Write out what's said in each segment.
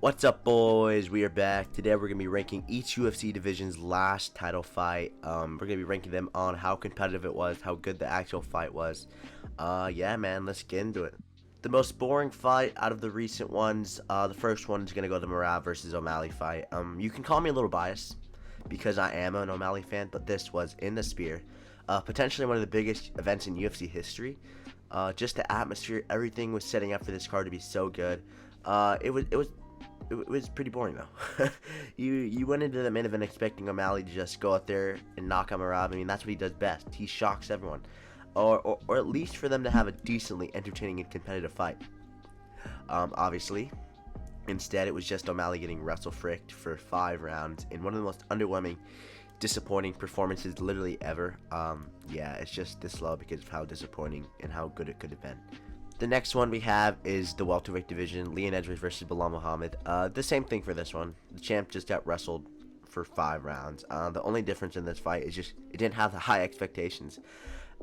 What's up, boys? We are back. Today we're going to be ranking each UFC division's last title fight. We're going to be ranking them on how competitive it was, how good the actual fight was. Yeah, man, let's get into it. The most boring fight out of the recent ones, the first one is going to go the Merab versus O'Malley fight. You can call me a little biased because I am an O'Malley fan, but this was in the spear. Potentially one of the biggest events in UFC history. Just the atmosphere, everything was setting up for this card to be so good. It was pretty boring though. you went into the main event expecting O'Malley to just go out there and knock him around. I mean, that's what he does best. He shocks everyone, or at least for them to have a decently entertaining and competitive fight. Obviously, instead it was just O'Malley getting wrestle fricked for 5 rounds in one of the most underwhelming, disappointing performances literally ever. Yeah, it's just this low because of how disappointing and how good it could have been. The next one we have is the welterweight division, Leon Edwards versus Bilal Muhammad. The same thing for this one. The champ just got wrestled for 5 rounds. The only difference in this fight is just it didn't have the high expectations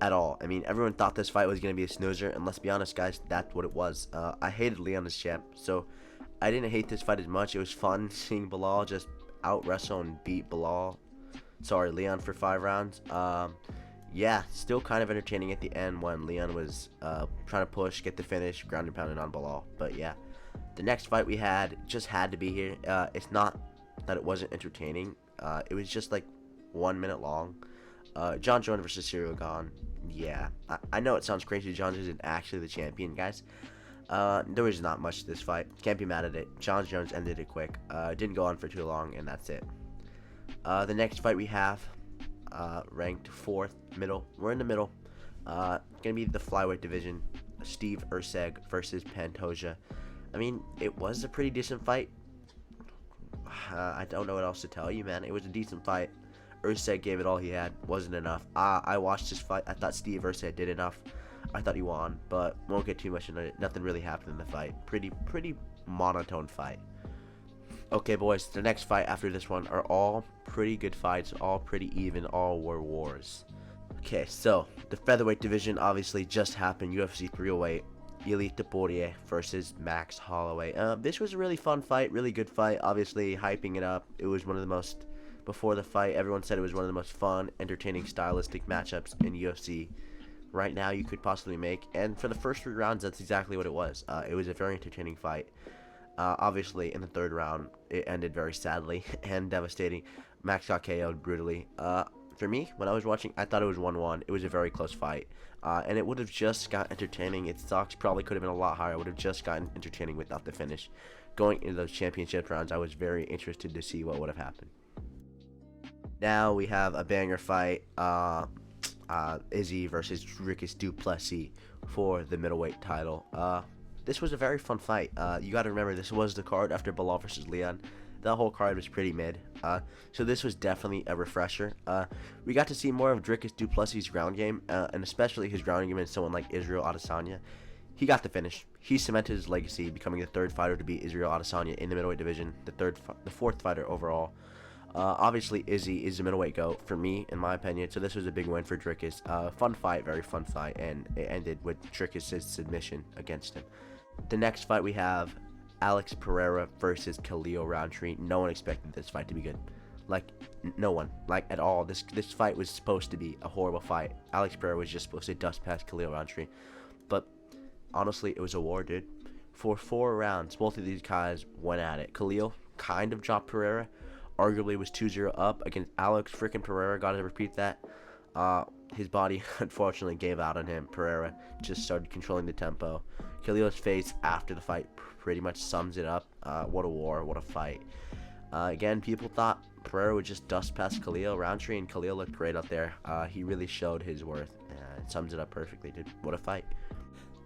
at all. I mean, everyone thought this fight was going to be a snoozer, and let's be honest, guys, that's what it was. I hated Leon as champ, so I didn't hate this fight as much. It was fun seeing Bilal just out-wrestle and beat Leon for 5 rounds. Yeah, still kind of entertaining at the end when Leon was trying to push, get the finish, ground and pounding on Bilal. But yeah, the next fight we had just had to be here. It's not that it wasn't entertaining. It was just like 1 minute long. John Jones versus Cyril Gane. Yeah, I know it sounds crazy. John isn't actually the champion, guys. There was not much to this fight. Can't be mad at it. John Jones ended it quick. Didn't go on for too long, and that's it. The next fight we have, ranked 4th, middle. We're in the middle. Gonna be the flyweight division. Steve Erceg versus Pantoja. I mean, it was a pretty decent fight. I don't know what else to tell you, man. It was a decent fight. Erceg gave it all he had. Wasn't enough. I watched this fight. I thought Steve Erceg did enough. I thought he won, but won't get too much into it. Nothing really happened in the fight. Pretty monotone fight. Okay, boys, the next fight after this one are all pretty good fights, all pretty even, all were wars. Okay, so the featherweight division obviously just happened. UFC 308, Elite Poirier versus Max Holloway. This was a really fun fight, really good fight. Obviously, hyping it up. It was one of the most, before the fight, everyone said it was one of the most fun, entertaining, stylistic matchups in UFC right now you could possibly make. And for the first 3 rounds, that's exactly what it was. It was a very entertaining fight. Obviously, in the 3rd round, it ended very sadly and devastating. Max got KO'd brutally. For me, when I was watching, I thought it was 1-1. It was a very close fight. And it would have just got entertaining. Its stocks probably could have been a lot higher. It would have just gotten entertaining without the finish. Going into those championship rounds, I was very interested to see what would have happened. Now we have a banger fight. Izzy versus Dricus du Plessis for the middleweight title. This was a very fun fight. You got to remember, this was the card after Bilal versus Leon. That whole card was pretty mid. So this was definitely a refresher. We got to see more of Dricus du Plessis' ground game, and especially his ground game in someone like Israel Adesanya. He got the finish. He cemented his legacy, becoming the 3rd fighter to beat Israel Adesanya in the middleweight division, the 4th fighter overall. Obviously, Izzy is the middleweight GOAT for me, in my opinion, so this was a big win for Dricus. Fun fight, very fun fight, and it ended with Dricus' submission against him. The next fight we have Alex Pereira versus Khalil Roundtree. No one expected this fight to be good. Like, no one. Like, at all. This fight was supposed to be a horrible fight. Alex Pereira was just supposed to dust past Khalil Roundtree. But, honestly, it was a war, dude. For 4 rounds, both of these guys went at it. Khalil kind of dropped Pereira. Arguably was 2-0 up against Alex freaking Pereira. Gotta repeat that. His body unfortunately gave out on him. Pereira just started controlling the tempo. Khalil's face after the fight pretty much sums it up. What a war, what a fight. Again, people thought Pereira would just dust past Khalil Roundtree, and Khalil looked great out there. He really showed his worth. It sums it up perfectly, dude. What a fight.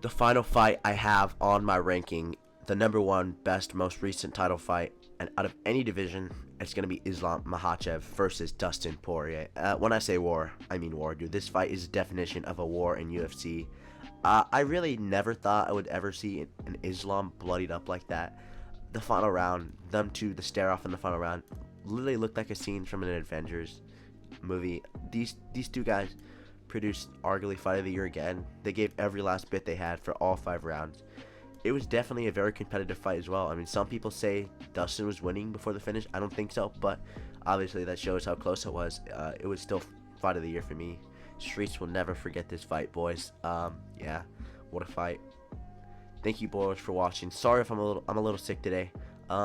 The final fight I have on my ranking, the #1 best, most recent title fight, and out of any division, it's going to be Islam Makhachev versus Dustin Poirier. When I say war, I mean war, dude. This fight is the definition of a war in UFC. I really never thought I would ever see an Islam bloodied up like that. The final round, the stare-off in the final round, literally looked like a scene from an Avengers movie. These 2 guys produced arguably fight of the year again. They gave every last bit they had for all 5 rounds. it was definitely a very competitive fight as well. I mean, some people say Dustin was winning before the finish. I don't think so, but obviously that shows how close it was. It was still fight of the year for me. Streets will never forget this fight, boys. Yeah, what a fight. Thank you, boys, for watching. Sorry if I'm a little sick today.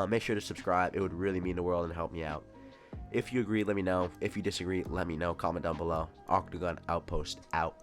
Make sure to subscribe. It would really mean the world and help me out. If you agree, let me know. If you disagree, let me know. Comment down below. Octagon Outpost out.